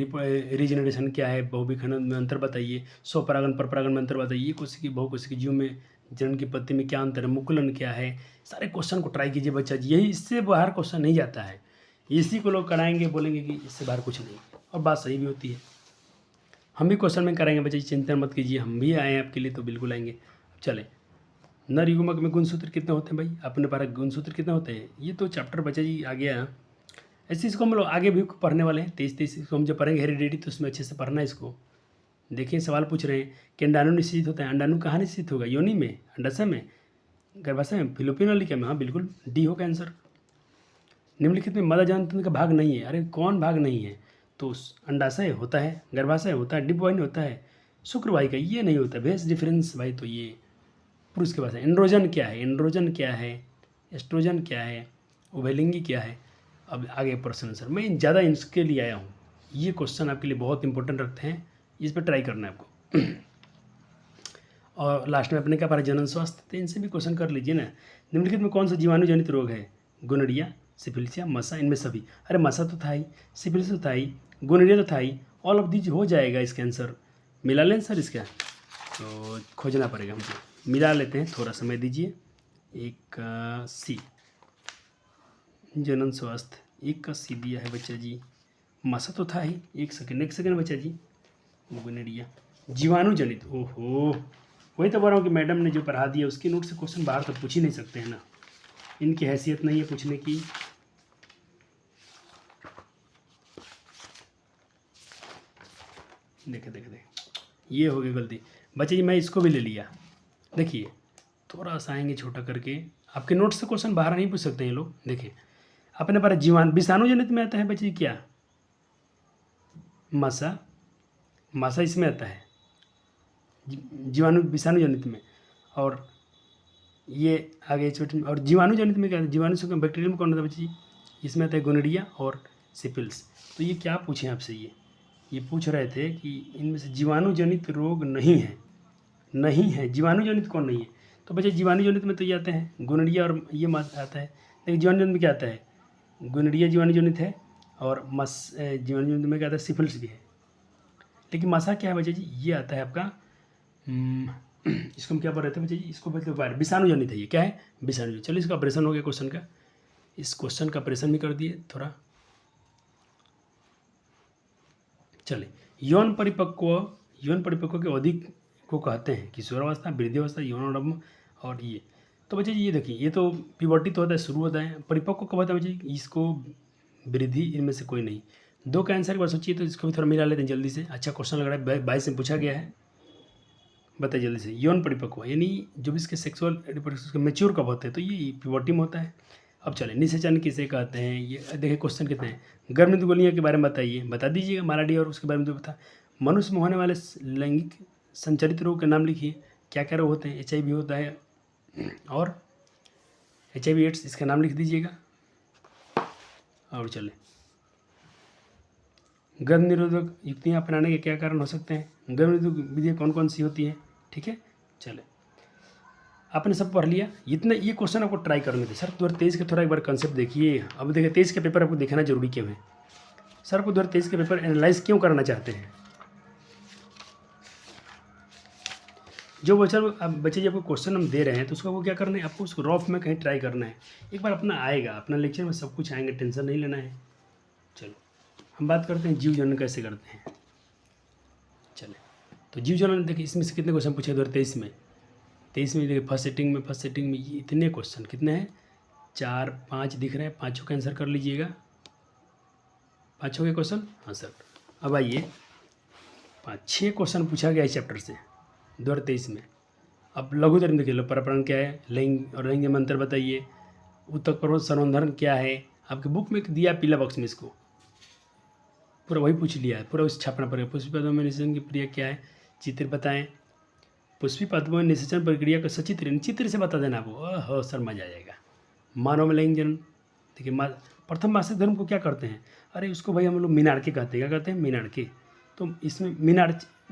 रीजनरेशन क्या है, बहुविखंडन में अंतर बताइए, स्वपरागण परपरागण में अंतर बताइए, कोशिकी बहुकोशिकी जीव में जनन की पत्ती में क्या अंतर है, मुकुलन क्या है। सारे क्वेश्चन को ट्राई कीजिए बच्चा जी, यही इससे बाहर क्वेश्चन नहीं जाता है। इसी को लोग कराएंगे, बोलेंगे कि इससे बाहर कुछ नहीं। और बात सही भी होती है। हम भी क्वेश्चन में करेंगे बच्चे, चिंता मत कीजिए, हम भी आए हैं आपके लिए, तो बिल्कुल आएंगे। अब चले, नर युग्मक में गुणसूत्र कितने होते हैं भाई, आपने पढ़ा गुणसूत्र कितने होते हैं, ये तो चैप्टर बच्चे जी आ गया। ऐसे इसको हम लोग आगे भी पढ़ने वाले हैं, 23 इसको हम जब पढ़ेंगे हेरिडिटी, तो उसमें अच्छे से पढ़ना है इसको। देखिए सवाल पूछ रहे हैं कि अंडाणु निश्चित होता है, अंडाणु कहाँ निश्चित होगा, योनि में, अंडाशय में, गर्भाशय में, फिलोपियन नलिका में, हाँ बिल्कुल डी होगा आंसर। निम्नलिखित में मदर जान तंत्र का भाग नहीं है, अरे कौन भाग नहीं है, तो अंडाशय होता है, गर्भाशय होता है, डिप्लोइड होता है, शुक्रवाहिका ये नहीं होता, बेस डिफरेंस भाई। तो ये पुरुष के पास है। एंड्रोजन क्या है, एंड्रोजन क्या है, एस्ट्रोजन क्या है, उभयलिंगी क्या है। अब आगे प्रश्न आंसर, मैं ज़्यादा इसके लिए आया हूँ, ये क्वेश्चन आपके लिए बहुत इंपॉर्टेंट रखते हैं, इस पर ट्राई करना है आपको। और लास्ट में अपने क्या पढ़ा, जनन स्वास्थ्य, तो इनसे भी क्वेश्चन कर लीजिए ना। निम्नलिखित में कौन सा जीवाणु जनित रोग है, गोनोरिया, सिफिलिस या मसा, इनमें सभी। अरे मसा तो था ही, सिफिलिस तो था ही, गोनोरिया तो था ही, ऑल ऑफ दीज हो जाएगा इसका आंसर। मिला लें सर इसका, तो खोजना पड़ेगा हमको, मिला लेते हैं, थोड़ा समय दीजिए। एक सी जनन स्वास्थ्य, एक का सी दिया है बच्चा जी, मसा तो था ही, एक सेकेंड बच्चा जी, गोनोरिया जीवाणु जनित, ओहो वही तो बोल रहा हूँ कि मैडम ने जो पढ़ा दिया उसके नोट से क्वेश्चन बाहर तो पूछ ही नहीं सकते हैं ना, इनकी हैसियत नहीं है पूछने की। देखे ये हो गई गलती बच्चे जी, मैं इसको भी ले लिया। देखिए थोड़ा सा आएंगे छोटा करके, आपके नोट से क्वेश्चन बाहर नहीं पूछ सकते हैं ये लोग। देखिए अपने पर जीवाणु विषाणु जनित में आता है बच्चे जी, क्या मसा, मसा इसमें आता है जीवाणु विषाणु जनित में, और ये आगे छोटे, और जीवाणु जनित में क्या है, जीवाणु से बैक्टीरिया में कौन होता है बच्चे जी, इसमें आता है गोनोरिया और सिफिलिस। तो ये क्या पूछे आपसे, ये पूछ रहे थे कि इनमें से जीवाणु जनित रोग नहीं है, जीवाणु जनित कौन नहीं है। तो बच्चे जीवाणु जनित में तो ये आते हैं गोनोरिया और ये आता है, लेकिन जीवाणु जनित में क्या आता है, गोनोरिया जीवाणु जनित है, और जीवाणु जनित में क्या आता है, सिफिलिस भी है। लेकिन मसा क्या है बच्चे जी, ये आता है आपका इसको हम क्या पढ़ रहे थे बच्चे जी, इसको बोलते हैं विषाणु जनित है, ये क्या है, विषाणु जनित। चलिए इसका ऑपरेशन हो गया क्वेश्चन का, इस क्वेश्चन का ऑपरेशन भी कर दिए थोड़ा। चलिए यौन परिपक्व की अवधि को कहते हैं किशोरावस्था, वृद्धावस्था, यौनारंभ, और ये तो बच्चे जी ये देखिए, ये तो प्यूबर्टी तो होता है, शुरू होता है, परिपक्व कब होता है बच्चे, इसको वृद्धि, इनमें से कोई नहीं। दो का आंसर एक बार सोचिए, तो इसको भी थोड़ा मिला लेते हैं जल्दी से, अच्छा क्वेश्चन लग रहा है, 22 में पूछा गया है, बताइए जल्दी से। यौन परिपक्व यानी जो भी इसके सेक्सुअल रिप्रोडक्शन मैच्योर कब होते हैं, तो ये प्यूबर्टी में होता है। अब चले निषेचन किसे कहते हैं, ये देखिए क्वेश्चन कितने हैं, गर्भ गोलियाँ के बारे में बताइए, बता दीजिएगा मालाडी, और उसके बारे में जो बता, मनुष्य में होने वाले लैंगिक संचरित रोग के नाम लिखिए, क्या क्या रोग होते हैं, HIV होता है, और HIV एड्स, इसका नाम लिख दीजिएगा। और चले गर्भ निरोधक युक्तियाँ अपनाने के क्या कारण हो सकते हैं, गर्भ निरोधक विधियाँ कौन कौन सी होती हैं, ठीक है। चले आपने सब पढ़ लिया, इतने ये क्वेश्चन आपको ट्राई करने थे सर। 2023 के थोड़ा एक बार कंसेप्ट देखिए, अब देखिए 23 के पेपर आपको देखना जरूरी क्यों है, सर आपको 2023 के पेपर एनालाइज क्यों करना चाहते हैं। जो बच्चे जब आपको क्वेश्चन हम दे रहे हैं, तो उसको आपको क्या करना है, आपको उसको रफ में कहीं ट्राई करना है, एक बार अपना आएगा, अपना लेक्चर में सब कुछ आएंगे, टेंशन नहीं लेना है। चलो हम बात करते हैं जीव जनन कैसे करते हैं। चले तो जीव जनन देखिए, इसमें से कितने क्वेश्चन पूछे 2023 में, 23 में देखिए फर्स्ट सेटिंग में ये इतने क्वेश्चन कितने हैं, 4 5 दिख रहे हैं, पाँचों का आंसर कर लीजिएगा, पाँचों के क्वेश्चन। हाँ सर अब आइए 5-6 क्वेश्चन पूछा गया इस चैप्टर से 2023 में। अब लघु धर्म देखिए, परपरण क्या है, लिंग और लिंग में अंतर बताइए, उत्तक पर्वत सर्वोधर्म क्या है, आपकी बुक में दिया पीला बॉक्स में, इसको पूरा वही पूछ लिया है, पूरा उस छापना पड़ेगा। पुष्पी पद्मों में निषेचन की प्रक्रिया क्या है, चित्र बताएं, पुष्पी पद्मों में निषेचन प्रक्रिया का सचित्र चित्र से बता देना आपको, हो सर मजा आ जाएगा। मानव में लिंग जन्म देखिए, प्रथम मासिक धर्म को क्या करते हैं, अरे उसको भाई हम लोग मीनार्के कहते हैं, क्या कहते हैं, मीनार्के। तो इसमें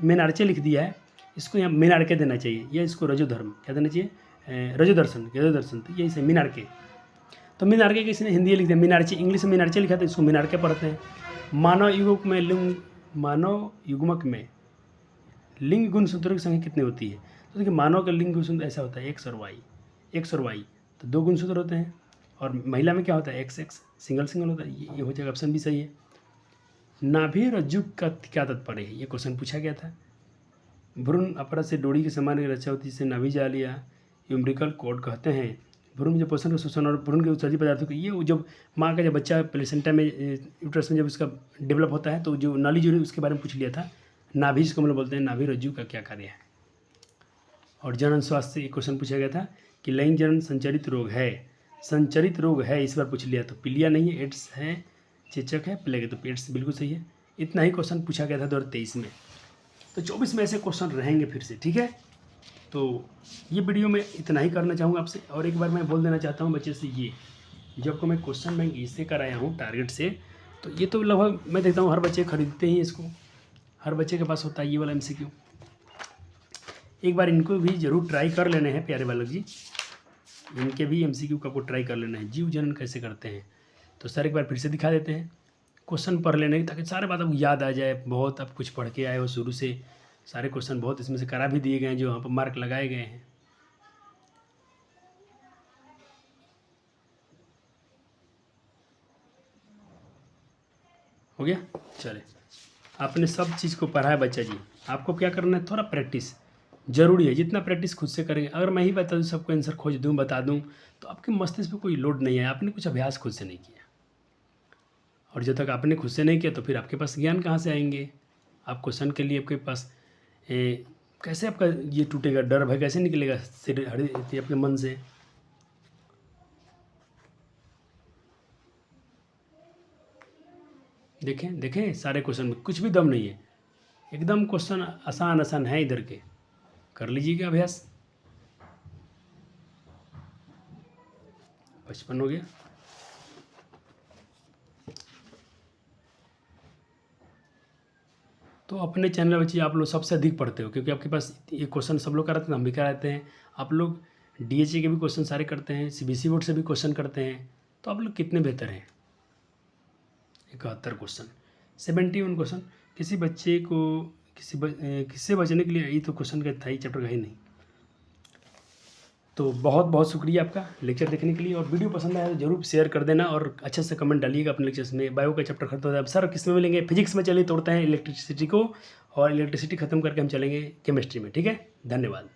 मीनार्चे लिख दिया है, इसको यहाँ मीनार्के देना चाहिए, या इसको रजो धर्म क्या देना चाहिए, रजो दर्शन, तो यही से मीनार्के। तो मीनार्के किसी ने हिंदी लिख दिया, मीनार्चे इंग्लिश में मीनार्चे लिखा था, इसको मीनार्के पढ़ते हैं। मानव युग्मक में लिंग गुणसूत्रों की संख्या कितनी होती है, तो देखिए मानव का लिंग गुणसूत्र ऐसा होता है एक्स और वाई, तो 2 गुणसूत्र होते हैं, और महिला में क्या होता है XX, सिंगल होता है, ये हो जाएगा, ऑप्शन भी सही है। नाभि रज्जु का क्या तात्पर्य है, ये क्वेश्चन पूछा गया था। भ्रूण अपरा से डोरी के समान की रचा होती है, जिसे नाभि जाल या यूम्ब्रिकल कॉर्ड कहते हैं। भ्रूण जब पोषण का शोषण और भ्रूण के उत्सर्जित पदार्थों को, ये जब माँ का जब बच्चा प्लेसेंटा में यूट्रस में जब उसका डेवलप होता है तो जो नाली जो उसके बारे में पूछ लिया था। नाभि जिसको हम लोग बोलते हैं, नाभि रज्जु का क्या कार्य है। और जनन स्वास्थ्य से एक क्वेश्चन पूछा गया था कि लैंगिक जनन संचरित रोग है, संचरित रोग है, इस बार पूछ लिया। तो पीलिया नहीं है, एड्स है, चेचक है, प्लेग है, तो एड्स बिल्कुल सही है। इतना ही क्वेश्चन पूछा गया था 2023 में। तो 24 में ऐसे क्वेश्चन रहेंगे फिर से, ठीक है। तो ये वीडियो में इतना ही करना चाहूँगा आपसे। और एक बार मैं बोल देना चाहता हूँ बच्चे से, ये जो आपको मैं क्वेश्चन बैंक इससे कराया हूँ टारगेट से, तो ये तो लगभग मैं देखता हूँ हर बच्चे खरीदते ही इसको, हर बच्चे के पास होता है ये वाला MCQ। एक बार इनको भी ज़रूर ट्राई कर लेने हैं प्यारे बालक जी, इनके भी MCQ का को ट्राई कर लेना है। जीव जनन कैसे करते हैं, तो सर एक बार फिर से दिखा देते हैं, क्वेश्चन पढ़ लेने की, ताकि सारे बात आपको याद आ जाए। बहुत आप कुछ पढ़ के आए हो शुरू से, सारे क्वेश्चन बहुत इसमें से करा भी दिए गए हैं, जो यहाँ पर मार्क लगाए गए हैं। हो गया, चले। आपने सब चीज़ को पढ़ा है बच्चा जी, आपको क्या करना है, थोड़ा प्रैक्टिस ज़रूरी है। जितना प्रैक्टिस खुद से करेंगे, अगर मैं ही बता दूँ सबको आंसर खोज दूँ बता दूँ, तो आपके मस्तिष्क पे कोई लोड नहीं है, आपने कुछ अभ्यास खुद से नहीं किया। और जब तक आपने खुद से नहीं किया तो फिर आपके पास ज्ञान कहाँ से आएंगे। आप क्वेश्चन के लिए आपके पास कैसे आपका ये टूटेगा, डर भय कैसे निकलेगा सिर आपके मन से। देखें देखें, सारे क्वेश्चन में कुछ भी दम नहीं है, एकदम क्वेश्चन आसान आसान है। इधर के कर लीजिएगा अभ्यास। 55 हो गया। तो अपने चैनल बच्चे आप लोग सबसे अधिक पढ़ते हो, क्योंकि आपके पास ये क्वेश्चन सब लोग कराते हैं, हम भी कराते हैं। आप लोग DHA के भी क्वेश्चन सारे करते हैं, CBSE बोर्ड से भी क्वेश्चन करते हैं, तो आप लोग कितने बेहतर हैं। 71 क्वेश्चन, 71 क्वेश्चन। किसी बच्चे को किससे बचने के लिए, ये तो क्वेश्चन का था ही, चैप्टर का ही नहीं। तो बहुत बहुत शुक्रिया आपका लेक्चर देखने के लिए, और वीडियो पसंद आया तो जरूर शेयर कर देना, और अच्छे से कमेंट डालिएगा अपने लेक्चर्स में। बायो का चैप्टर खत्म होता है अब सर, किस में मिलेंगे, फिजिक्स में चलिए तोड़ते हैं इलेक्ट्रिसिटी को, और इलेक्ट्रिसिटी खत्म करके हम चलेंगे केमिस्ट्री में, ठीक है। धन्यवाद।